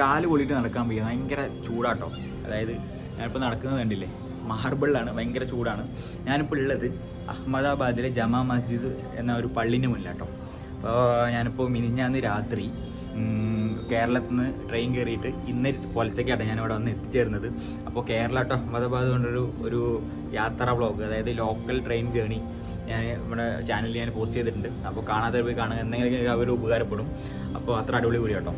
കാല് പൊളിയിട്ട് നടക്കാൻ വയ്യ, ഭയങ്കര ചൂടാട്ടോ. അതായത് ഞാനിപ്പോൾ നടക്കുന്നത് കണ്ടില്ലേ, മാർബിളിലാണ്, ഭയങ്കര ചൂടാണ്. ഞാനിപ്പോൾ ഉള്ളത് അഹമ്മദാബാദിലെ ജമാ മസ്ജിദ് എന്ന ഒരു പള്ളിൻ്റെ മുന്നിലാട്ടോ. അപ്പോൾ ഞാനിപ്പോൾ മിനിഞ്ഞാന്ന് രാത്രി കേരളത്തിൽ നിന്ന് ട്രെയിൻ കയറിയിട്ട് ഇന്ന് പുലച്ചയ്ക്കാട്ടോ ഞാനിവിടെ വന്ന് എത്തിച്ചേരുന്നത്. അപ്പോൾ കേരള ടു അഹമ്മദാബാദ് കൊണ്ടൊരു യാത്രാ വ്ളോഗ്, അതായത് ലോക്കൽ ട്രെയിൻ ജേണി ഞാൻ നമ്മുടെ ചാനലിൽ ഞാൻ പോസ്റ്റ് ചെയ്തിട്ടുണ്ട്. അപ്പോൾ കാണാതെ പോയി കാണുക, എന്തെങ്കിലും അവർ ഉപകാരപ്പെടും. അപ്പോൾ അത്ര അടിപൊളി കൂടി കേട്ടോ,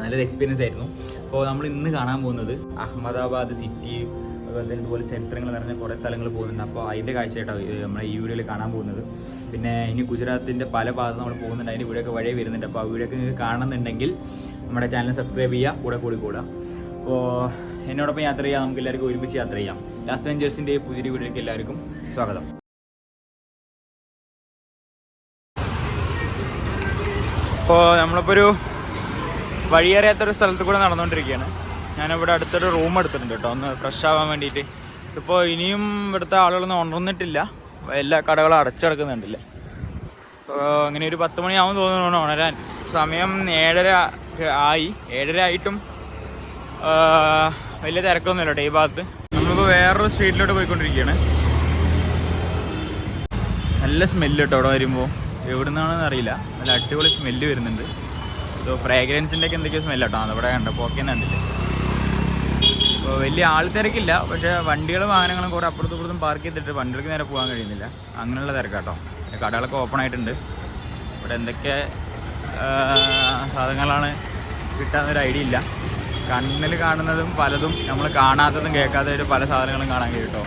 നല്ലൊരു എക്സ്പീരിയൻസ് ആയിരുന്നു. അപ്പോൾ നമ്മൾ ഇന്ന് കാണാൻ പോകുന്നത് അഹമ്മദാബാദ് സിറ്റി, അതുപോലെ തന്നെ ഇതുപോലെ ചരിത്രങ്ങൾ നിറഞ്ഞ കുറേ സ്ഥലങ്ങൾ പോകുന്നുണ്ട്. അപ്പോൾ അതിൻ്റെ കാഴ്ചയായിട്ടോ നമ്മൾ ഈ വീഡിയോയിൽ കാണാൻ പോകുന്നത്. പിന്നെ ഇനി ഗുജറാത്തിൻ്റെ പല ഭാഗത്തും നമ്മൾ പോകുന്നുണ്ട്, അതിൻ്റെ വീഡിയോ ഒക്കെ വഴി വരുന്നുണ്ട്. അപ്പോൾ ആ വീഡിയോ ഒക്കെ നിങ്ങൾക്ക് കാണുന്നുണ്ടെങ്കിൽ നമ്മുടെ ചാനൽ സബ്സ്ക്രൈബ് ചെയ്യുക, കൂടെ. അപ്പോൾ എന്നോടൊപ്പം യാത്ര ചെയ്യാം, നമുക്ക് എല്ലാവർക്കും ഒരുമിച്ച് യാത്ര ചെയ്യാം. ലാസ്റ്റ് വെഞ്ചേഴ്സിൻ്റെ പുതിയൊരു വീഡിയോയ്ക്ക് എല്ലാവർക്കും സ്വാഗതം. അപ്പോൾ നമ്മളിപ്പോൾ ഒരു വഴിയറിയാത്തൊരു സ്ഥലത്ത് കൂടെ നടന്നുകൊണ്ടിരിക്കുകയാണ്. ഞാനിവിടെ അടുത്തൊരു റൂം എടുത്തിട്ടുണ്ട് കേട്ടോ, ഒന്ന് ഫ്രഷ് ആവാൻ വേണ്ടിയിട്ട്. ഇപ്പോൾ ഇനിയും ഇവിടുത്തെ ആളുകളൊന്നും ഉണർന്നിട്ടില്ല, എല്ലാ കടകളും അടച്ചടക്കുന്നുണ്ടല്ലേ. അപ്പോൾ അങ്ങനെ ഒരു 10 മണിയാവും തോന്നുന്നു ഉണരാൻ. സമയം 7:30 ആയി. 7:30 ആയിട്ടും വലിയ തിരക്കൊന്നുമില്ല കേട്ടോ ഈ ഭാഗത്ത്. നമ്മളിപ്പോൾ വേറൊരു സ്ട്രീറ്റിലോട്ട് പോയിക്കൊണ്ടിരിക്കുകയാണ്. നല്ല സ്മെല്ല് കേട്ടോ അവിടെ വരുമ്പോൾ, എവിടെ നിന്നാണെന്ന് അറിയില്ല, നല്ല അടിപൊളി സ്മെല്ല് വരുന്നുണ്ട്. ഫ്രാഗ്രൻസിൻ്റെ ഒക്കെ എന്തൊക്കെയോ സ്മെല്ല് കേട്ടോ, അതവിടെ കണ്ടപ്പോൾ ഒക്കെ കണ്ടില്ലേ. അപ്പോൾ വലിയ ആൾത്തിരക്കില്ല, പക്ഷേ വണ്ടികളും വാഹനങ്ങളും കൂടെ അപ്പുറത്തും പാർക്ക് ചെയ്തിട്ട് വണ്ടികൾക്ക് നേരെ പോകാൻ കഴിയുന്നില്ല, അങ്ങനെയുള്ള തിരക്കാട്ടോ. കടകളൊക്കെ ഓപ്പൺ ആയിട്ടുണ്ട്. ഇവിടെ എന്തൊക്കെ സാധനങ്ങളാണ് കിട്ടാന്നൊരു ഐഡിയ ഇല്ല. കണ്ണിൽ കാണുന്നതും പലതും നമ്മൾ കാണാത്തതും കേൾക്കാത്തതും പല സാധനങ്ങളും കാണാൻ കഴിയും കേട്ടോ.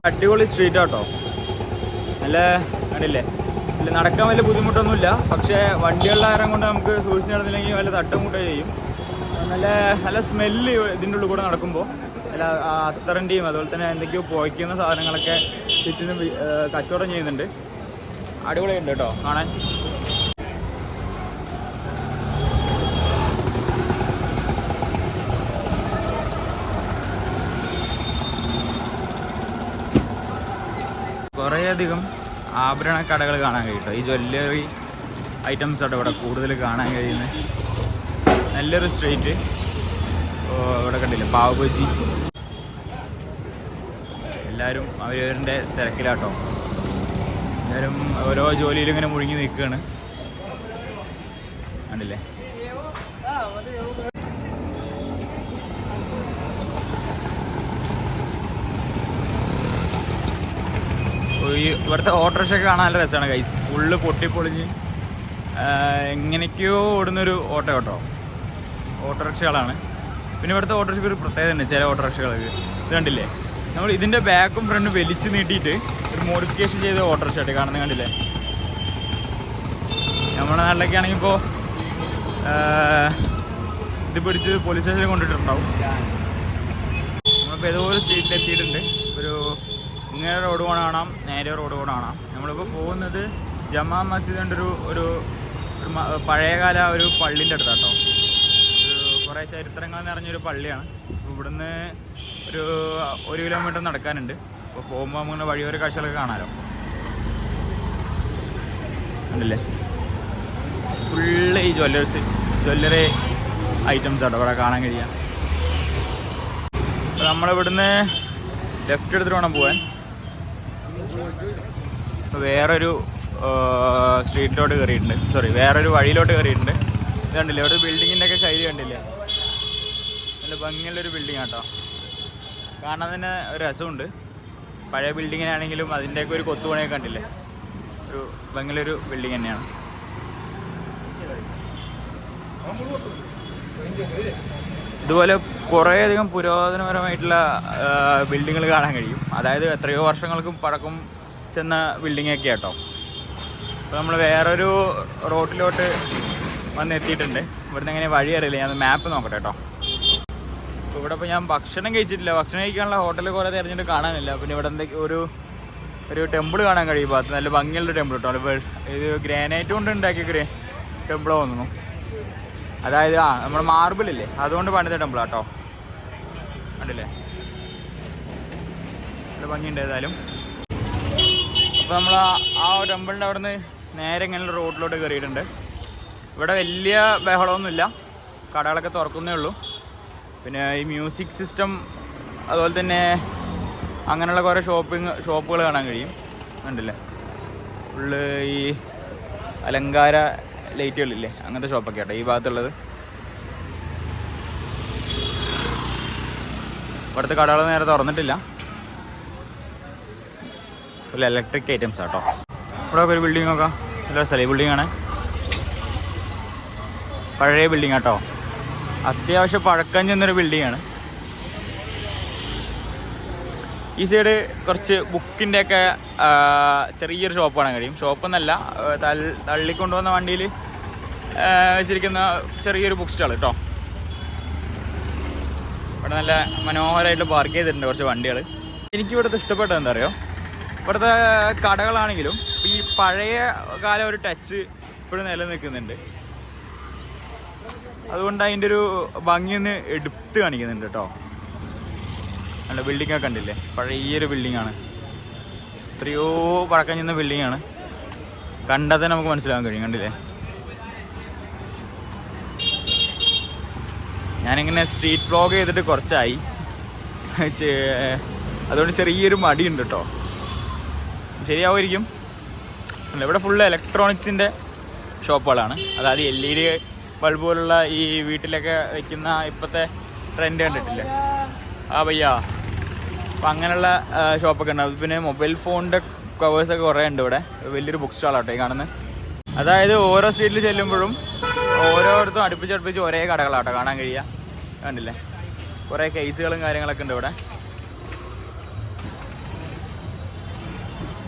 അടിപൊളി സ്ട്രീറ്റ് കേട്ടോ, നല്ല കണ്ടില്ലേ. ഇതിൽ നടക്കാൻ വലിയ ബുദ്ധിമുട്ടൊന്നുമില്ല, പക്ഷേ വണ്ടികളുടെ കാരണം കൊണ്ട് നമുക്ക് സൂക്ഷിച്ച് നടന്നില്ലെങ്കിൽ വല്ല തട്ടുമുട്ട ചെയ്യും. നല്ല സ്മെല്ല് ഇതിൻ്റെ ഉള്ളിൽ കൂടെ നടക്കുമ്പോൾ, അല്ല അത്തറിൻ്റെയും അതുപോലെ തന്നെ എന്തൊക്കെയോ പുകയ്ക്കുന്ന സാധനങ്ങളൊക്കെ ചുറ്റിനും കച്ചവടം ചെയ്യുന്നുണ്ട്. അടിപൊളിയുണ്ട് കേട്ടോ കാണാൻ. കുറേയധികം ആഭരണ കടകൾ കാണാൻ കഴിയും. ഈ ജ്വല്ലറി ഐറ്റംസ് ആണ് ഇവിടെ കൂടുതൽ കാണാൻ കഴിയുന്നത്. നല്ലൊരു സ്ട്രീറ്റ്. ഇവിടെ കണ്ടില്ലേ പാവ് ബജി, എല്ലാവരും അവരവരുടെ തിരക്കിലാട്ടോ. എല്ലാവരും ഓരോ ജോലിയിലും ഇങ്ങനെ മുഴുങ്ങി നിൽക്കുകയാണ്, കണ്ടില്ലേ. ഇവിടുത്തെ ഓട്ടോറിക്ഷയൊക്കെ കാണാൻ നല്ല രസമാണ് ഗൈസ്. ഫുള്ള് പൊട്ടിപ്പൊളിഞ്ഞ് എങ്ങനെയൊക്കെയോ ഓടുന്നൊരു ഓട്ടോറിക്ഷകളാണ്. പിന്നെ ഇവിടുത്തെ ഓട്ടോറിക്ഷയ്ക്ക് ഒരു പ്രത്യേകത ഉണ്ട്, ചില ഓട്ടോറിക്ഷകൾക്ക് ഇത് കണ്ടില്ലേ, നമ്മൾ ഇതിൻ്റെ ബാക്കും ഫ്രണ്ടും വലിച്ച് നീട്ടിയിട്ട് ഒരു മോഡിഫിക്കേഷൻ ചെയ്ത ഓട്ടോറിക്ഷ ആയിട്ട് കാണുന്നത് കണ്ടില്ലേ. നമ്മുടെ നാട്ടിലൊക്കെ ആണെങ്കിൽ ഇപ്പോൾ ഇത് പിടിച്ച് പോലീസ് സ്റ്റേഷനിൽ കൊണ്ടിട്ടുണ്ടാവും. നമ്മളിപ്പോൾ ഏതോ ഒരു സ്ട്രീറ്റിൽ എത്തിയിട്ടുണ്ട്. ഒരു ഇങ്ങനെ റോഡ് പോകണം കാണാം, നേരെ റോഡ് പോകണം കാണാം. നമ്മളിപ്പോൾ പോകുന്നത് ജമാ മസ്ജിദിൻ്റെ ഒരു പഴയകാല ഒരു പള്ളിൻ്റെ അടുത്താട്ടോ. കുറേ ചരിത്രങ്ങൾ നിറഞ്ഞൊരു പള്ളിയാണ്. ഇവിടുന്ന് ഒരു 1 കിലോമീറ്റർ നടക്കാനുണ്ട്. അപ്പോൾ പോകുമ്പോൾ അങ്ങനെ വഴിയോര കാഴ്ചകളൊക്കെ കാണാമല്ലോ. ഉണ്ടല്ലേ, ഫുള്ള് ഈ ജ്വല്ലറി ഐറ്റംസ് ആട്ടോ ഇവിടെ കാണാൻ കഴിയാം. അപ്പോൾ നമ്മളിവിടുന്ന് ലെഫ്റ്റ് എടുത്തിട്ട് വേണം പോകാൻ. വേറൊരു സ്ട്രീറ്റിലോട്ട് കയറിയിട്ടുണ്ട്, വേറൊരു വഴിയിലോട്ട് കയറിയിട്ടുണ്ട്. ഇത് കണ്ടില്ലേ, ഇവിടെ ബിൽഡിങ്ങിൻ്റെ ഒക്കെ ശൈലി കണ്ടില്ലേ, നല്ല ഭംഗിയുള്ളൊരു ബിൽഡിംഗ് ആട്ടോ. കാണാൻ തന്നെ ഒരു രസമുണ്ട്. പഴയ ബിൽഡിങ്ങിനാണെങ്കിലും അതിൻ്റെയൊക്കെ ഒരു കൊത്തുപണിയൊക്കെ കണ്ടില്ലേ, ഒരു ഭംഗിയുള്ളൊരു ബിൽഡിങ് തന്നെയാണ്. ഇതുപോലെ കുറേയധികം പുരാതനപരമായിട്ടുള്ള ബിൽഡിങ്ങുകൾ കാണാൻ കഴിയും. അതായത് എത്രയോ വർഷങ്ങൾക്കും പഴക്കം ചെന്ന ബിൽഡിങ്ങൊക്കെ കേട്ടോ. അപ്പോൾ നമ്മൾ വേറൊരു റോഡിലോട്ട് വന്നെത്തിയിട്ടുണ്ട്. ഇവിടുന്ന് എങ്ങനെ വഴി അറിയില്ല, ഞാൻ മാപ്പ് നോക്കട്ടെ കേട്ടോ. അപ്പോൾ ഇവിടെ ഇപ്പോൾ ഞാൻ ഭക്ഷണം കഴിച്ചിട്ടില്ല, ഭക്ഷണം കഴിക്കാനുള്ള ഹോട്ടൽ കുറേ തിരഞ്ഞിട്ട് കാണാനില്ല. പിന്നെ ഇവിടെ എന്തൊക്കെ ഒരു ടെമ്പിൾ കാണാൻ കഴിയും. ഭാഗത്ത് നല്ല ഭംഗിയുള്ള ടെമ്പിൾ കേട്ടോ. ഇത് ഗ്രാനൈറ്റ് കൊണ്ട് ഉണ്ടാക്കിയ ടെമ്പിൾ തോന്നുന്നു. അതായത് നമ്മുടെ മാർബിളില്ലേ അതുകൊണ്ട് പണിത ടെമ്പിൾ കേട്ടോ. കണ്ടില്ലേ, നല്ല ഭംഗിയുണ്ട്. ഏതായാലും അപ്പോൾ നമ്മൾ ആ ടെമ്പിളിൻ്റെ അവിടെ നിന്ന് നേരെ ഇങ്ങനെ റോഡിലോട്ട് കയറിയിട്ടുണ്ട്. ഇവിടെ വലിയ ബഹളമൊന്നുമില്ല, കടകളൊക്കെ തുറക്കുന്നേ ഉള്ളൂ. പിന്നെ ഈ മ്യൂസിക് സിസ്റ്റം അതുപോലെ തന്നെ അങ്ങനെയുള്ള കുറേ ഷോപ്പുകൾ കാണാൻ കഴിയും. കണ്ടില്ലേ, ഫുള്ള് ഈ അലങ്കാര ലൈറ്റുകളില്ലേ, അങ്ങനത്തെ ഷോപ്പൊക്കെ ആട്ടോ ഈ ഭാഗത്തുള്ളത്. ഇവിടുത്തെ കടകൾ നേരെ തുറന്നിട്ടില്ല, ഫുൾ ഇലക്ട്രിക് ഐറ്റംസ് ആട്ടോ. ഇവിടെ ഒരു ബിൽഡിംഗ് നോക്കാം, നല്ല സ്ഥലം. ഈ ബിൽഡിംഗ് ആണ് പഴയ ബിൽഡിംഗ് ആട്ടോ, അത്യാവശ്യം പഴക്കം ചെന്നൊരു ബിൽഡിംഗ് ആണ്. ഈ സൈഡ് കുറച്ച് ബുക്കിൻ്റെയൊക്കെ ചെറിയൊരു ഷോപ്പ് കാണാൻ കഴിയും. ഷോപ്പൊന്നല്ല, തള്ളിക്കൊണ്ടുവന്ന വണ്ടിയിൽ വെച്ചിരിക്കുന്ന ചെറിയൊരു ബുക്ക് സ്റ്റാൾ കേട്ടോ. ഇവിടെ നല്ല മനോഹരമായിട്ട് പാർക്ക് ചെയ്തിട്ടുണ്ട് കുറച്ച് വണ്ടികൾ. എനിക്കിവിടുത്തെ ഇഷ്ടപ്പെട്ടത് എന്താ അറിയോ, ഇവിടുത്തെ കടകളാണെങ്കിലും ഈ പഴയ കാലം ഒരു ടച്ച് ഇപ്പോഴും നിലനിൽക്കുന്നുണ്ട്. അതുകൊണ്ട് അതിൻ്റെ ഒരു ഭംഗിയൊന്ന് എടുത്ത് കാണിക്കുന്നുണ്ട് കേട്ടോ. നല്ല ബിൽഡിങ്ങൊക്കെ കണ്ടില്ലേ, പഴയൊരു ബിൽഡിങ്ങാണ്, എത്രയോ പഴക്കം ചെന്ന ബിൽഡിങ്ങാണ്. കണ്ടാൽ തന്നെ നമുക്ക് മനസ്സിലാകാൻ കഴിയും. കണ്ടില്ലേ, ഞാനിങ്ങനെ സ്ട്രീറ്റ് വ്ലോഗ് ചെയ്തിട്ട് കുറച്ചായി, അതുകൊണ്ട് ചെറിയൊരു മടിയുണ്ട് കേട്ടോ. ശരിയാവുമായിരിക്കും. ഇവിടെ ഫുള്ള് ഇലക്ട്രോണിക്സിൻ്റെ ഷോപ്പുകളാണ്. അതായത് LED ബൾബ് പോലുള്ള ഈ വീട്ടിലൊക്കെ വയ്ക്കുന്ന ഇപ്പോഴത്തെ ട്രെൻഡ് കണ്ടിട്ടില്ലേ, ആ ഭയ്യ. അപ്പം അങ്ങനെയുള്ള ഷോപ്പൊക്കെ ഉണ്ട്. പിന്നെ മൊബൈൽ ഫോണിൻ്റെ കവേഴ്സൊക്കെ കുറേ ഉണ്ട് ഇവിടെ. വലിയൊരു ബുക്ക് സ്റ്റാളാട്ടോ ഈ കാണുന്നത്. അതായത് ഓരോ സ്ട്രീറ്റിൽ ചെല്ലുമ്പോഴും ഓരോരുത്തും അടുപ്പിച്ചടുപ്പിച്ച് ഒരേ കടകളാട്ടോ കാണാൻ കഴിയുക. കണ്ടില്ലേ, കുറേ കേസുകളും കാര്യങ്ങളൊക്കെ ഉണ്ട് ഇവിടെ.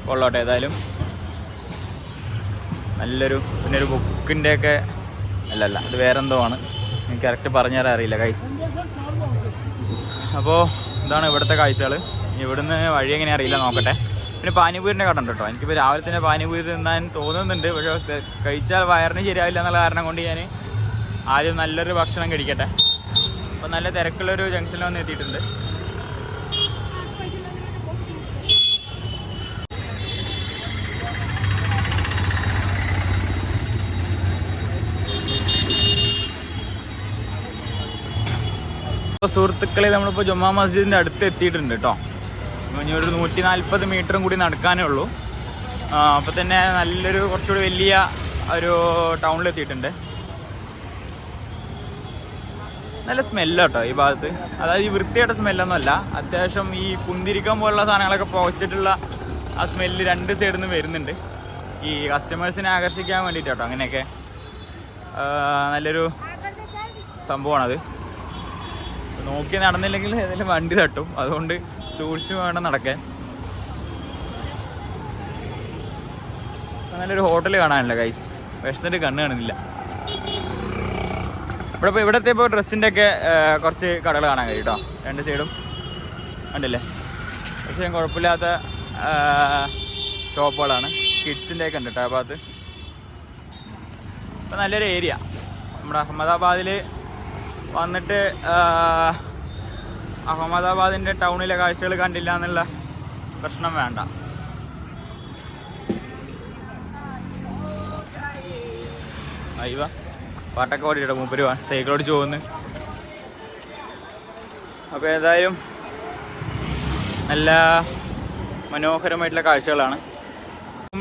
കൊള്ളോട്ടെ ഏതായാലും നല്ലൊരു. പിന്നെ ഒരു ബുക്കിൻ്റെയൊക്കെ അല്ലല്ല, അത് വേറെന്തോ ആണ്, എനിക്ക് കറക്റ്റ് പറഞ്ഞുതരാൻ അറിയില്ല ഗൈസ്. അപ്പോൾ ഇതാണ് ഇവിടുത്തെ കാഴ്ചകൾ. ഇവിടുന്ന് വഴി എങ്ങനെ അറിയില്ല, നോക്കട്ടെ. പിന്നെ പാനിപൂരിൻ്റെ കട ഉണ്ട് കേട്ടോ. എനിക്കിപ്പോൾ രാവിലെ തന്നെ പാനിപൂരി തിന്നാൻ തോന്നുന്നുണ്ട്, പക്ഷേ കഴിച്ചാൽ വയറിന് ശരിയാവില്ല എന്നുള്ള കാരണം കൊണ്ട് ഞാൻ ആദ്യം നല്ലൊരു ഭക്ഷണം കഴിക്കട്ടെ. അപ്പോൾ നല്ല തിരക്കുള്ളൊരു ജംഗ്ഷനിൽ വന്ന് എത്തിയിട്ടുണ്ട്. അപ്പോൾ സുഹൃത്തുക്കളെ, നമ്മളിപ്പോൾ ജുമാ മസ്ജിദിൻ്റെ അടുത്ത് എത്തിയിട്ടുണ്ട് കേട്ടോ. ഇനി ഒരു 140 മീറ്ററും കൂടി നടക്കാനേ ഉള്ളൂ. അപ്പോൾ തന്നെ നല്ലൊരു കുറച്ചുകൂടി വലിയ ഒരു ടൗണിലെത്തിയിട്ടുണ്ട്. നല്ല സ്മെല്ല് കേട്ടോ ഈ ഭാഗത്ത്. അതായത് ഈ വൃത്തിയായിട്ട സ്മെല്ലൊന്നുമല്ല, അത്യാവശ്യം ഈ കുന്തിരിക്കം പോലുള്ള സാധനങ്ങളൊക്കെ പുകച്ചിട്ടുള്ള ആ സ്മെല്ല് രണ്ട് സൈഡിൽ നിന്ന് വരുന്നുണ്ട്. ഈ കസ്റ്റമേഴ്സിനെ ആകർഷിക്കാൻ വേണ്ടിയിട്ട് കേട്ടോ. അങ്ങനെയൊക്കെ നല്ലൊരു സംഭവമാണത്. നോക്കി നടന്നില്ലെങ്കിൽ ഏതെങ്കിലും വണ്ടി തട്ടും, അതുകൊണ്ട് സൂക്ഷിച്ച് വേണം നടക്കാൻ. നല്ലൊരു ഹോട്ടൽ കാണാനില്ല ഗൈസ്, വിശന്നിട്ട് കണ്ണ് കാണുന്നില്ല. ഇപ്പോൾ ഇവിടുത്തെ ഇപ്പോൾ ഡ്രസ്സിൻ്റെ ഒക്കെ കുറച്ച് കടകൾ കാണാൻ കഴിയും കേട്ടോ, രണ്ട് സൈഡും കണ്ടില്ലേ. പക്ഷേ കുഴപ്പമില്ലാത്ത ഷോപ്പുകളാണ്. കിഡ്സിൻ്റെ ഒക്കെ ഉണ്ട് കേട്ടോ ആ ഭാഗത്ത്. ഇപ്പം നല്ലൊരു ഏരിയ. നമ്മുടെ അഹമ്മദാബാദിൽ വന്നിട്ട് അഹമ്മദാബാദിൻ്റെ ടൗണിലെ കാഴ്ചകൾ കണ്ടില്ല എന്നുള്ള പ്രശ്നം വേണ്ട. അയ്യോ, പാട്ടൊക്കെ ഓടിയിട്ടോ മൂപ്പര് സൈക്കിൾ ഓടിച്ച് പോകുന്നു. അപ്പോൾ ഏതായാലും നല്ല മനോഹരമായിട്ടുള്ള കാഴ്ചകളാണ്.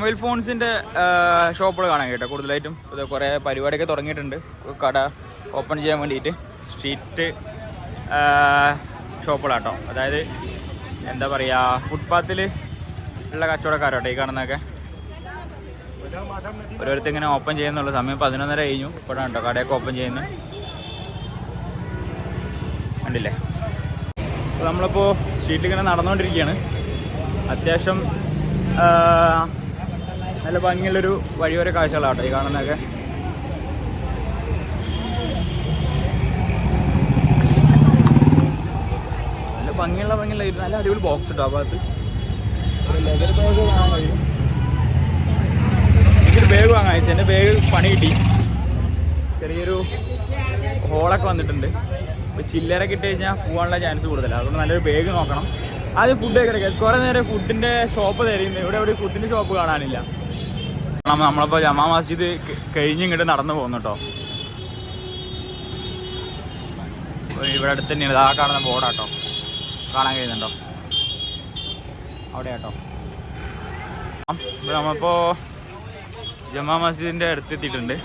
മൊബൈൽ ഫോൺസിൻ്റെ ഷോപ്പുകൾ കാണാൻ കേട്ടോ കൂടുതലായിട്ടും. ഇത് കുറേ പരിപാടിയൊക്കെ തുടങ്ങിയിട്ടുണ്ട് കട ഓപ്പൺ ചെയ്യാൻ വേണ്ടിയിട്ട്. സ്ട്രീറ്റ് ഷോപ്പുകളാട്ടോ, അതായത് എന്താ പറയുക, ഫുട്പാത്തിൽ ഉള്ള കച്ചവടക്കാരോട്ടോ ഈ കാണുന്നതൊക്കെ. ഓരോരുത്തർ ഇങ്ങനെ ഓപ്പൺ ചെയ്യുന്നുള്ള സമയം 11:30 കഴിഞ്ഞു. ഇവിടെ കേട്ടോ കടയൊക്കെ ഓപ്പൺ ചെയ്യുന്നു, കണ്ടില്ലേ. അപ്പോൾ നമ്മളിപ്പോൾ സ്ട്രീറ്റിൽ ഇങ്ങനെ നടന്നുകൊണ്ടിരിക്കുകയാണ്. അത്യാവശ്യം നല്ല ഭംഗിയുള്ളൊരു വഴിയോര കാഴ്ചകളാട്ടോ ഈ കാണുന്നതൊക്കെ. ഭംഗിയുള്ള നല്ല അടിപൊളി ബോക്സ് ഇട്ടോ ആ ഭാഗത്ത്. ലെതർ ബാഗ് വാങ്ങാൻ കഴിയും. എനിക്കൊരു ബാഗ് വാങ്ങാൻ വെച്ചാൽ എൻ്റെ ബാഗ് പണി കിട്ടി. ചെറിയൊരു ഹോളൊക്കെ വന്നിട്ടുണ്ട്. ഇപ്പോൾ ചില്ലറ കിട്ടി കഴിഞ്ഞാൽ പോകാനുള്ള ചാൻസ് കൂടുതലാണ്. അതുകൊണ്ട് നല്ലൊരു ബാഗ് നോക്കണം. അത് ഫുഡ് കഴിക്കട്ടെ. കുറെ നേരം ഫുഡിന്റെ ഷോപ്പ് തരുന്നു. ഇവിടെ ഫുഡിന്റെ ഷോപ്പ് കാണാനില്ല. നമ്മളിപ്പോ ജമാ മസ്ജിദ് കഴിഞ്ഞ് ഇങ്ങോട്ട് നടന്നു പോകുന്നു കേട്ടോ. ഇവിടെ അടുത്ത് തന്നെയാണ് ആ കാണുന്ന ബോർഡാട്ടോ, കാണാൻ കഴിയുന്നുണ്ടോ അവിടെ കേട്ടോ. ഇവിടെ നമ്മളിപ്പോ ജമാ മസ്ജിദിന്റെ അടുത്തെത്തിയിട്ടുണ്ട്.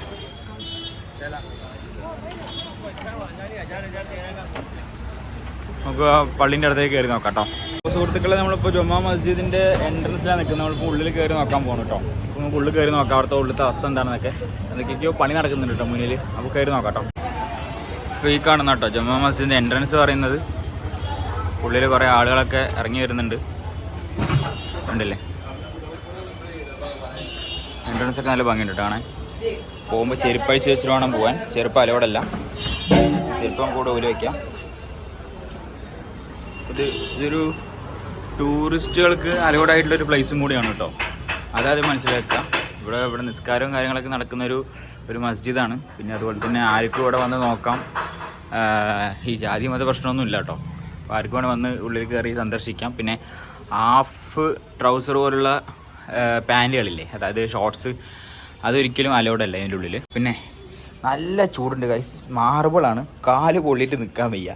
നമുക്ക് പള്ളിൻ്റെ അടുത്തേക്ക് കയറി നോക്കാം കേട്ടോ. സുഹൃത്തുക്കളെ, നമ്മളിപ്പോൾ ജുമാ മസ്ജിദിൻ്റെ എൻട്രൻസിലാണ് നിൽക്കുന്നത്. നമ്മളിപ്പോൾ ഉള്ളിൽ കയറി നോക്കാൻ പോകണം കേട്ടോ. അപ്പോൾ നമുക്ക് ഉള്ളിൽ കയറി നോക്കാം അവിടുത്തെ ഉള്ളിലത്തെ അവസ്ഥ എന്താണെന്നൊക്കെ. എന്തൊക്കെയോ പണി നടക്കുന്നുണ്ട് കേട്ടോ മുന്നിൽ. അപ്പോൾ കയറി നോക്കാം കേട്ടോ. അപ്പോൾ ഈ കാണുന്ന കേട്ടോ ജുമാ മസ്ജിദിൻ്റെ എൻട്രൻസ് പറയുന്നത്. ഉള്ളിൽ കുറേ ആളുകളൊക്കെ ഇറങ്ങി വരുന്നുണ്ട്, ഉണ്ടല്ലേ. എൻട്രൻസ് ഒക്കെ നല്ല ഭംഗിയുണ്ട് കേട്ടോ കാണാൻ. പോകുമ്പോൾ ചെരുപ്പ് അഴിച്ച് വെച്ചിട്ട് വേണം പോകാൻ. ചെരുപ്പ് അലോടല്ല, ചെരുപ്പം കൂടെ ഊരി വയ്ക്കാം. ഇതൊരു ടൂറിസ്റ്റുകൾക്ക് അലോഡായിട്ടുള്ളൊരു പ്ലേസും കൂടിയാണ് കേട്ടോ. അതായത് മനസ്സിലാക്കുക, ഇവിടെ നിസ്കാരവും കാര്യങ്ങളൊക്കെ നടക്കുന്ന ഒരു മസ്ജിദാണ്. പിന്നെ അതുപോലെ തന്നെ ആർക്കും ഇവിടെ വന്ന് നോക്കാം. ഈ ജാതി മത പ്രശ്നമൊന്നും ഇല്ല കേട്ടോ. അപ്പോൾ ആർക്കും വേണം വന്ന് ഉള്ളിൽ കയറി സന്ദർശിക്കാം. പിന്നെ ഹാഫ് ട്രൗസർ പോലുള്ള പാൻറ്റുകളില്ലേ, അതായത് ഷോർട്സ്, അതൊരിക്കലും അലോഡല്ല ഇതിൻ്റെ ഉള്ളിൽ. പിന്നെ നല്ല ചൂടുണ്ട് ഗൈസ്. മാർബിളാണ്, കാല് പൊള്ളിയിട്ട് നിൽക്കാൻ വയ്യ.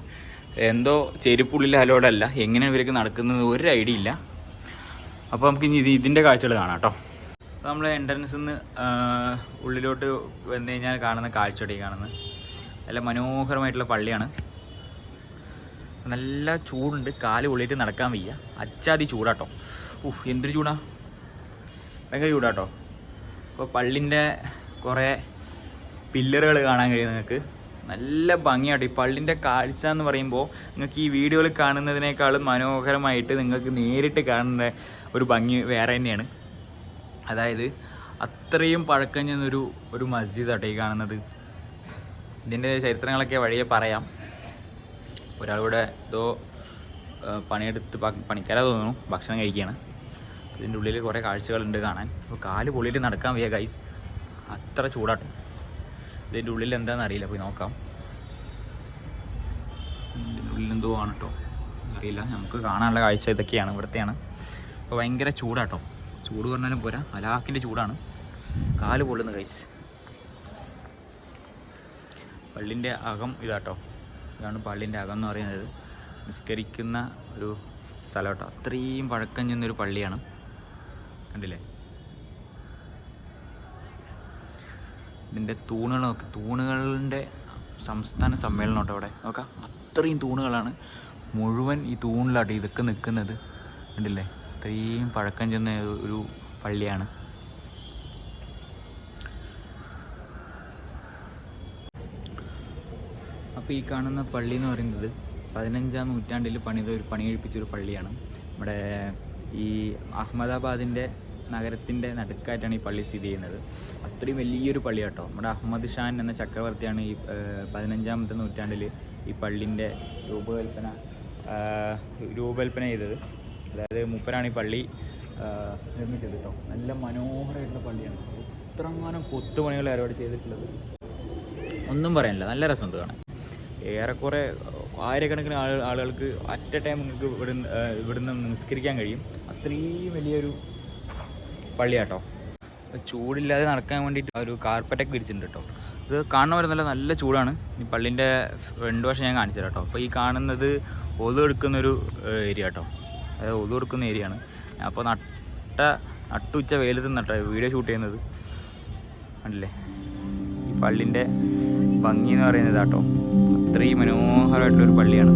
എന്തോ ചെരുപ്പുള്ളിൽ അലോഡല്ല. എങ്ങനെ ഇവർക്ക് നടക്കുന്നത് ഒരു ഐഡിയ ഇല്ല. അപ്പോൾ നമുക്ക് ഇനി ഇതിൻ്റെ കാഴ്ചകൾ കാണാം കേട്ടോ. അപ്പോൾ നമ്മൾ എൻട്രൻസിൽ നിന്ന് ഉള്ളിലോട്ട് വന്നു കഴിഞ്ഞാൽ കാണുന്ന കാഴ്ചയുടെ കാണുന്നത് നല്ല മനോഹരമായിട്ടുള്ള പള്ളിയാണ്. നല്ല ചൂടുണ്ട്, കാല് പൊള്ളിയിട്ട് നടക്കാൻ വയ്യ. അച്ചാതി ചൂടാട്ടോ. എന്തൊരു ചൂടാ, ഭയങ്കര ചൂടാട്ടോ. അപ്പോൾ പള്ളിൻ്റെ കുറേ പില്ലറുകൾ കാണാൻ കഴിയും നിങ്ങൾക്ക്. നല്ല ഭംഗിയാട്ടോ ഈ പള്ളിൻ്റെ കാഴ്ച എന്ന് പറയുമ്പോൾ. നിങ്ങൾക്ക് ഈ വീഡിയോയിൽ കാണുന്നതിനേക്കാളും മനോഹരമായിട്ട് നിങ്ങൾക്ക് നേരിട്ട് കാണുന്ന ഒരു ഭംഗി വേറെ തന്നെയാണ്. അതായത് അത്രയും പഴക്കം ചെന്നൊരു മസ്ജിദാട്ടോ ഈ കാണുന്നത്. ഇതിൻ്റെ ചരിത്രങ്ങളൊക്കെ വഴിയെ പറയാം. ഒരാളിവിടെ എന്തോ പണിയെടുത്ത് പണിക്കാരാ തോന്നുന്നു, ഭക്ഷണം കഴിക്കുകയാണ്. ഇതിൻ്റെ ഉള്ളിൽ കുറേ കാഴ്ചകളുണ്ട് കാണാൻ. അപ്പോൾ കാല് പൊള്ളിയിട്ട് നടക്കാൻ വയ്യ ഗൈസ്, അത്ര ചൂടാട്ടോ. ഇതിൻ്റെ ഉള്ളിൽ എന്താണെന്ന് അറിയില്ല, പോയി നോക്കാം. ഇതിൻ്റെ ഉള്ളിൽ എന്തോ ആണ് കേട്ടോ, അറിയില്ല. നമുക്ക് കാണാനുള്ള കാഴ്ച ഇതൊക്കെയാണ്, ഇവിടുത്തെയാണ്. അപ്പോൾ ഭയങ്കര ചൂടാട്ടോ. ചൂട് പറഞ്ഞാലും പോരാ, അലാക്കിൻ്റെ ചൂടാണ്. കാല് പൊള്ളുന്ന ഗൈസ്. പള്ളിൻ്റെ അകം ഇതാട്ടോ, ഇതാണ് പള്ളിൻ്റെ അകം എന്ന് പറയുന്നത്. നിസ്കരിക്കുന്ന ഒരു സ്ഥലം കേട്ടോ. അത്രയും പഴക്കം ചെന്നൊരു പള്ളിയാണ്, കണ്ടില്ലേ. ഇതിൻ്റെ തൂണുകൾ നോക്കി, തൂണുകളുടെ സംസ്ഥാന സമ്മേളനം കേട്ടോ അവിടെ നോക്കാം. അത്രയും തൂണുകളാണ്, മുഴുവൻ ഈ തൂണിലാട്ടോ ഇതൊക്കെ നിൽക്കുന്നത്, കണ്ടില്ലേ. അത്രയും പഴക്കം ചെന്ന ഒരു പള്ളിയാണ്. അപ്പോൾ ഈ കാണുന്ന പള്ളി എന്ന് പറയുന്നത് 15-ാം നൂറ്റാണ്ടിൽ പണി കഴിപ്പിച്ചൊരു പള്ളിയാണ്. നമ്മുടെ ഈ അഹമ്മദാബാദിൻ്റെ നഗരത്തിൻ്റെ നടുക്കായിട്ടാണ് ഈ പള്ളി സ്ഥിതി ചെയ്യുന്നത്. അത്രയും വലിയൊരു പള്ളി കേട്ടോ. നമ്മുടെ അഹമ്മദ് ഷാൻ എന്ന ചക്രവർത്തിയാണ് ഈ 15-ാമത്തെ നൂറ്റാണ്ടിൽ ഈ പള്ളിൻ്റെ രൂപകൽപ്പന ചെയ്തത്. അതായത് മൂപ്പരാണ് ഈ പള്ളി നിർമ്മിച്ചത് കേട്ടോ. നല്ല മനോഹരമായിട്ടുള്ള പള്ളിയാണ്. ഇത്രങ്ങാനും കൊത്തുപണികൾ ഏർപ്പാട് ചെയ്തിട്ടുള്ളത് ഒന്നും പറയാനില്ല, നല്ല രസമുണ്ട് കാണാൻ. ഏറെക്കുറെ ആയിരക്കണക്കിന് ആളുകൾക്ക് അറ്റ് എ ടൈം നിങ്ങൾക്ക് ഇവിടുന്ന് നിസ്കരിക്കാൻ കഴിയും. അത്രയും വലിയൊരു പള്ളിയാട്ടോ. ചൂടില്ലാതെ നടക്കാൻ വേണ്ടിയിട്ട് ഒരു കാർപ്പറ്റൊക്കെ വിരിച്ചിട്ടുണ്ട് കേട്ടോ. ഇത് കാണുന്ന വരെ നല്ല ചൂടാണ്. ഈ പള്ളിൻ്റെ ഫ്രണ്ട് വശം ഞാൻ കാണിച്ചു തരാം കേട്ടോ. അപ്പോൾ ഈ കാണുന്നത് ഒതു എടുക്കുന്നൊരു ഏരിയ കേട്ടോ, അതായത് ഒതു എടുക്കുന്ന ഏരിയ ആണ്. അപ്പോൾ നട്ടുച്ച വെയിലത്ത് നിന്നിട്ടോ വീഡിയോ ഷൂട്ട് ചെയ്യുന്നത്, കണ്ടില്ലേ. ഈ പള്ളിൻ്റെ ഭംഗി എന്ന് പറയുന്നത് കേട്ടോ, അത്രയും മനോഹരമായിട്ടുള്ളൊരു പള്ളിയാണ്.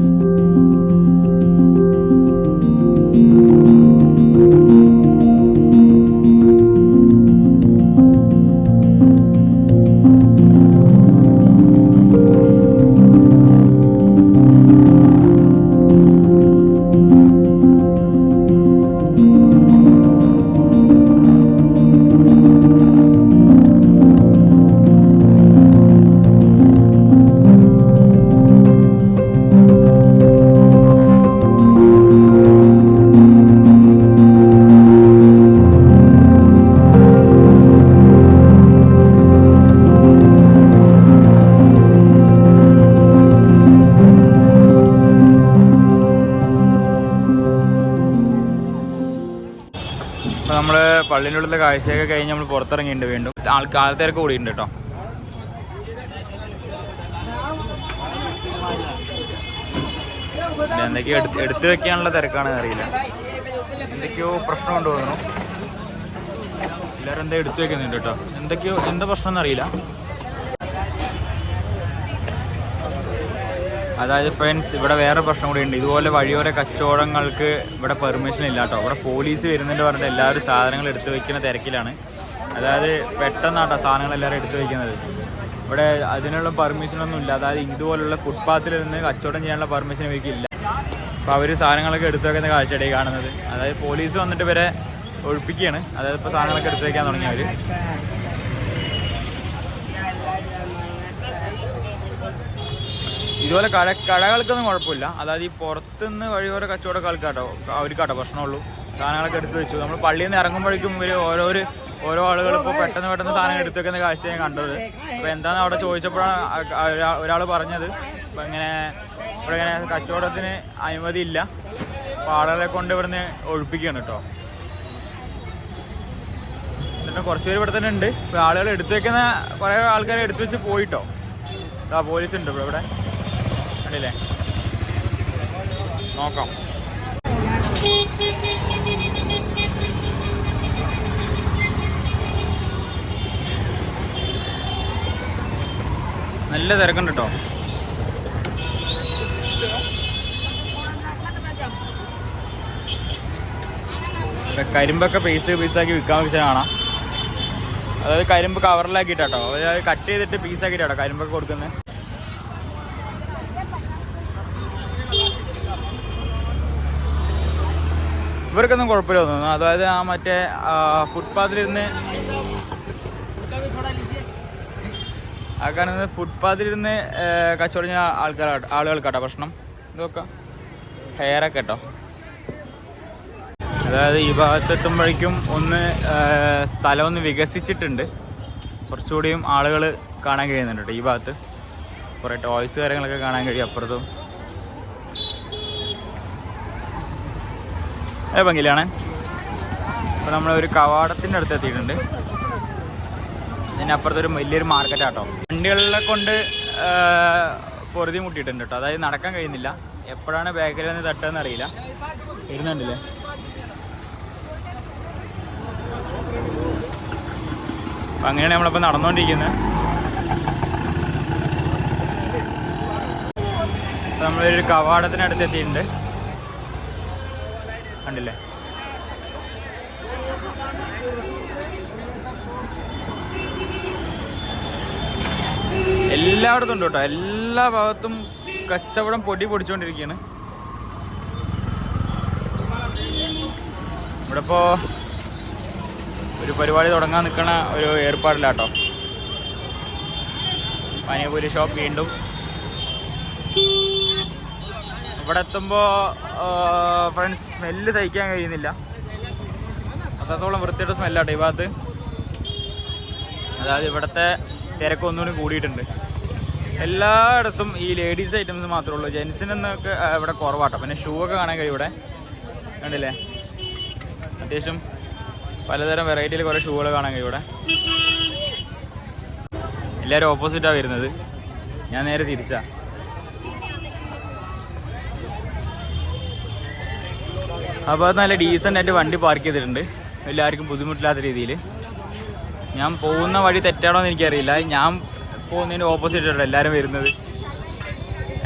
പള്ളിൻ്റെ ഉള്ളിലെ കാഴ്ചയൊക്കെ കഴിഞ്ഞ് നമ്മൾ പുറത്തിറങ്ങിയിട്ടുണ്ട്. വീണ്ടും ആൾക്കാരൊക്കെ കൂടിയിട്ടുണ്ട് കേട്ടോ. എന്തൊക്കെയോ എടുത്തു വെക്കാനുള്ള തിരക്കാണെന്ന് അറിയില്ല. എന്തൊക്കെയോ പ്രശ്നം കൊണ്ട് തോന്നുന്നു. എല്ലാവരും എന്താ എടുത്തു വെക്കുന്നുണ്ട് കേട്ടോ. എന്താ പ്രശ്നം എന്നറിയില്ല. അതായത് ഫ്രണ്ട്സ്, ഇവിടെ വേറെ പ്രശ്നം കൂടി ഉണ്ട്. ഇതുപോലെ വഴിയോര കച്ചവടങ്ങൾക്ക് ഇവിടെ പെർമിഷൻ ഇല്ല കേട്ടോ. ഇവിടെ പോലീസ് വരുന്നുണ്ട് പറഞ്ഞിട്ട് എല്ലാവരും സാധനങ്ങൾ എടുത്തു വെക്കുന്ന തിരക്കിലാണ്. അതായത് പെട്ടെന്നാട്ടോ സാധനങ്ങൾ എല്ലാവരും എടുത്തു വയ്ക്കുന്നത്. ഇവിടെ അതിനുള്ള പെർമിഷനൊന്നും ഇല്ല. അതായത് ഇതുപോലുള്ള ഫുട്പാത്തിൽ നിന്ന് കച്ചവടം ചെയ്യാനുള്ള പെർമിഷൻ ഇവർക്കില്ല. അപ്പോൾ അവർ സാധനങ്ങളൊക്കെ എടുത്തു വെക്കുന്ന കാഴ്ചയിടയിൽ കാണുന്നത്. അതായത് പോലീസ് വന്നിട്ട് ഇവരെ ഒഴിപ്പിക്കുകയാണ്. അതായത് ഇപ്പോൾ സാധനങ്ങളൊക്കെ എടുത്തു വയ്ക്കാൻ തുടങ്ങി അവർ. ഇതുപോലെ കടകൾക്കൊന്നും കുഴപ്പമില്ല. അതായത് ഈ പുറത്തുനിന്ന് വഴിയോര കച്ചവടമൊക്കെ അവർക്കാട്ടോ പ്രശ്നമുള്ളൂ. സാധനങ്ങളൊക്കെ എടുത്തു വെച്ചു. നമ്മൾ പള്ളിയിൽ നിന്ന് ഇറങ്ങുമ്പോഴേക്കും ഇവർ ഓരോ ആളുകൾ ഇപ്പോൾ പെട്ടെന്ന് സാധനങ്ങൾ എടുത്തു വെക്കുന്ന കാഴ്ച ഞാൻ കണ്ടത്. അപ്പോൾ എന്താണെന്ന് അവിടെ ചോദിച്ചപ്പോഴാണ് ഒരാൾ പറഞ്ഞത്, ഇപ്പം ഇവിടെ ഇങ്ങനെ കച്ചവടത്തിന് അനുമതിയില്ല, അപ്പോൾ ആളുകളെ കൊണ്ട് ഇവിടുന്ന് ഒഴിപ്പിക്കുകയാണ് കേട്ടോ. എന്നിട്ട് കുറച്ച് പേര് ഇവിടെ തന്നെ ഉണ്ട്. ഇപ്പോൾ ആളുകൾ എടുത്തു വെക്കുന്ന കുറേ ആൾക്കാരെ എടുത്തു വെച്ച് പോയിട്ടോ. പോലീസ് ഉണ്ട് ഇവിടെ കണ്ടില്ലേ, നോക്കാം. നല്ല തിരക്കുണ്ട് കേട്ടോ. കരിമ്പൊക്കെ പീസാക്കി വിൽക്കാൻ വെച്ചാൽ കാണാം. അതായത് കരിമ്പ് കവറിലാക്കിയിട്ടോ, അതായത് കട്ട് ചെയ്തിട്ട് പീസാക്കിയിട്ടോ കരിമ്പൊക്കെ കൊടുക്കുന്നത്. ഇവർക്കൊന്നും കുഴപ്പമില്ല തോന്നുന്നു. അതായത് ആ മറ്റേ ഫുട്പാത്തിലിരുന്ന് ഫുട്പാത്തിലിരുന്ന് കച്ചവടം ചെയ്യുന്ന ആളുകൾക്കാട്ടോ പ്രശ്നം. ഇതൊക്കെ ഹെയറൊക്കെ കേട്ടോ. അതായത് ഈ ഭാഗത്തെത്തുമ്പോഴേക്കും സ്ഥലം ഒന്ന് വികസിച്ചിട്ടുണ്ട്. കുറച്ചുകൂടിയും ആളുകൾ കാണാൻ കഴിയുന്നുണ്ട് കേട്ടോ. ഈ ഭാഗത്ത് കുറേ ടോയ്സ് കാര്യങ്ങളൊക്കെ കാണാൻ കഴിയും. അപ്പുറത്തും ഭംഗിയിലാണ്. അപ്പോൾ നമ്മളൊരു കവാടത്തിൻ്റെ അടുത്ത് എത്തിയിട്ടുണ്ട്. ഇതിനപ്പുറത്തൊരു വലിയൊരു മാർക്കറ്റാട്ടോ. വണ്ടികളിലെ കൊണ്ട് പൊറുതി മുട്ടിയിട്ടുണ്ട് കേട്ടോ. അതായത് നടക്കാൻ കഴിയുന്നില്ല. എപ്പോഴാണ് ബാക്കിൽ വന്ന് തട്ടുകയെന്ന് അറിയില്ല. വരുന്നുണ്ടല്ലേ. അപ്പം അങ്ങനെയാണ് നമ്മളിപ്പോൾ നടന്നുകൊണ്ടിരിക്കുന്നത്. നമ്മളൊരു കവാടത്തിനടുത്ത് എത്തിയിട്ടുണ്ട്. കണ്ടില്ലേ, എല്ലായിടത്തും ഉണ്ട് കേട്ടോ. എല്ലാ ഭാഗത്തും കച്ചവടം പൊടിച്ചുകൊണ്ടിരിക്കുകയാണ്. ഇവിടെ ഇപ്പോൾ ഒരു പരിപാടി തുടങ്ങാൻ നിൽക്കണ ഒരു ഏർപ്പാടില്ല കേട്ടോ. പാനിപൂരി ഷോപ്പ് വീണ്ടും. ഇവിടെ എത്തുമ്പോൾ ഫ്രണ്ട്സ് സ്മെല്ല് സഹിക്കാൻ കഴിയുന്നില്ല. അത്രത്തോളം വൃത്തിയുടെ സ്മെല്ലാട്ടോ ഈ ഭാഗത്ത്. അതായത് ഇവിടുത്തെ തിരക്ക് ഒന്നുകൂടി കൂടിയിട്ടുണ്ട്. എല്ലായിടത്തും ഈ ലേഡീസ് ഐറ്റംസ് മാത്രമേ ഉള്ളൂ. ജെൻസിനൊക്കെ ഇവിടെ കുറവാട്ടോ. പിന്നെ ഷൂ ഒക്കെ കാണാൻ കഴിയും ഇവിടെ. കണ്ടില്ലേ, അത്യാവശ്യം പലതരം വെറൈറ്റിയിൽ കുറേ ഷൂകൾ കാണാൻ കഴിയും ഇവിടെ. എല്ലാവരും ഓപ്പോസിറ്റാണ് വരുന്നത്. ഞാൻ നേരെ തിരിച്ചാ. അപ്പോൾ അത് നല്ല ഡീസൻ്റായിട്ട് വണ്ടി പാർക്ക് ചെയ്തിട്ടുണ്ട്. എല്ലാവർക്കും ബുദ്ധിമുട്ടില്ലാത്ത രീതിയിൽ. ഞാൻ പോകുന്ന വഴി തെറ്റാണോ എന്ന് എനിക്കറിയില്ല. ഞാൻ പോകുന്നതിൻ്റെ ഓപ്പോസിറ്റാണ് എല്ലാവരും വരുന്നത്.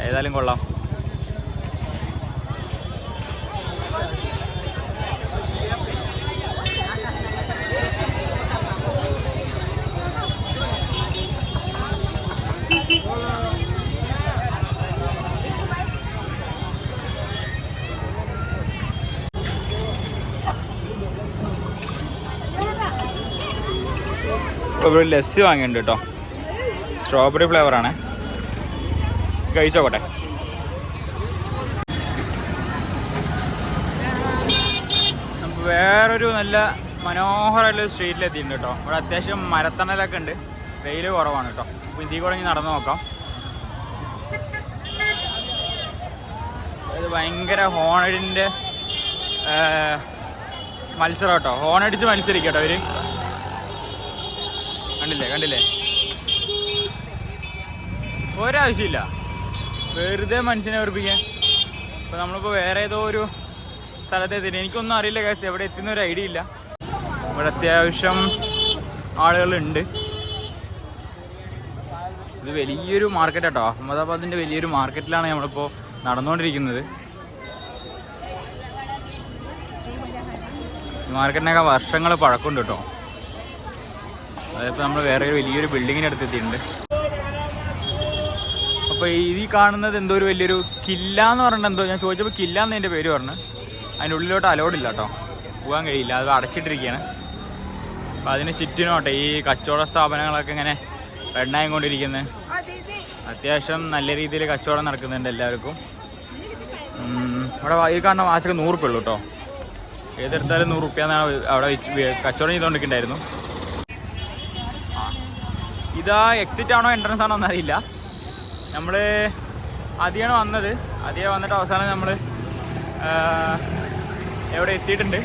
ഏതായാലും കൊള്ളാം. ഇപ്പോൾ ഇവിടെ ലസ്സി വാങ്ങിയിട്ടുണ്ട് കേട്ടോ. സ്ട്രോബെറി ഫ്ലേവറാണ്. കഴിച്ചോട്ടെ. വേറൊരു നല്ല മനോഹരമായിട്ടുള്ള സ്ട്രീറ്റിലെത്തിയിട്ടുണ്ട് കേട്ടോ. ഇവിടെ അത്യാവശ്യം മരത്തണലൊക്കെ ഉണ്ട്. വെയിൽ കുറവാണ് കേട്ടോ. അപ്പോൾ ഇതിൽ കൂടെ ഇനി നടന്നു നോക്കാം. ഇത് ഭയങ്കര ഹോണറിൻ്റെ മത്സരം കേട്ടോ, ഹോണടിച്ച് മത്സരിക്കും കേട്ടോ അവര്. കണ്ടില്ലേ ഒരാവശ്യമില്ല, വെറുതെ മനുഷ്യനെ വെറുപ്പിക്കാൻ. ഇപ്പോൾ നമ്മളിപ്പോൾ വേറെ ഏതോ ഒരു സ്ഥലത്ത് എത്തി, എനിക്കൊന്നും അറിയില്ല കേസ്, എവിടെ എത്തുന്ന ഒരു ഐഡിയ ഇല്ല. ഇവിടെ അത്യാവശ്യം ആളുകളുണ്ട്. ഇത് വലിയൊരു മാർക്കറ്റ് കേട്ടോ, അഹമ്മദാബാദിൻ്റെ വലിയൊരു മാർക്കറ്റിലാണ് നമ്മളിപ്പോൾ നടന്നുകൊണ്ടിരിക്കുന്നത്. ഈ മാർക്കറ്റിനൊക്കെ വർഷങ്ങൾ പഴക്കമുണ്ട് കേട്ടോ. അതായത് നമ്മൾ വേറെ ഒരു വലിയൊരു ബിൽഡിങ്ങിനടുത്ത് എത്തിയിട്ടുണ്ട്. അപ്പോൾ ഈ കാണുന്നത് എന്തോ ഒരു വലിയൊരു കില്ല എന്ന് പറഞ്ഞിട്ട് എന്തോ, ഞാൻ ചോദിച്ചപ്പോൾ കില്ല എന്ന് എൻ്റെ പേര് പറഞ്ഞു. അതിൻ്റെ ഉള്ളിലോട്ട് അലോഡില്ല കേട്ടോ, പോകാൻ കഴിയില്ല, അത് അടച്ചിട്ടിരിക്കുകയാണ്. അപ്പോൾ അതിന് ചുറ്റിനോട്ടെ ഈ കച്ചവട സ്ഥാപനങ്ങളൊക്കെ ഇങ്ങനെ എണ്ണായും കൊണ്ടിരിക്കുന്നത്. അത്യാവശ്യം നല്ല രീതിയിൽ കച്ചവടം നടക്കുന്നുണ്ട് എല്ലാവർക്കും. ഇവിടെ ഈ കാണുന്ന വാച്ചൊക്കെ 100 ഉള്ളൂ കേട്ടോ, ഏതെടുത്താലും 100 എന്നാണ് അവിടെ കച്ചവടം ചെയ്തുകൊണ്ടിരിക്കുന്നുണ്ടായിരുന്നു. ഇതാ എക്സിറ്റ് ആണോ എൻട്രൻസ് ആണോ എന്നറിയില്ല. നമ്മൾ ആദ്യമാണ് വന്നത്, ആദ്യം വന്നിട്ട് അവസാനം നമ്മൾ എവിടെ എത്തിയിട്ടുണ്ട്.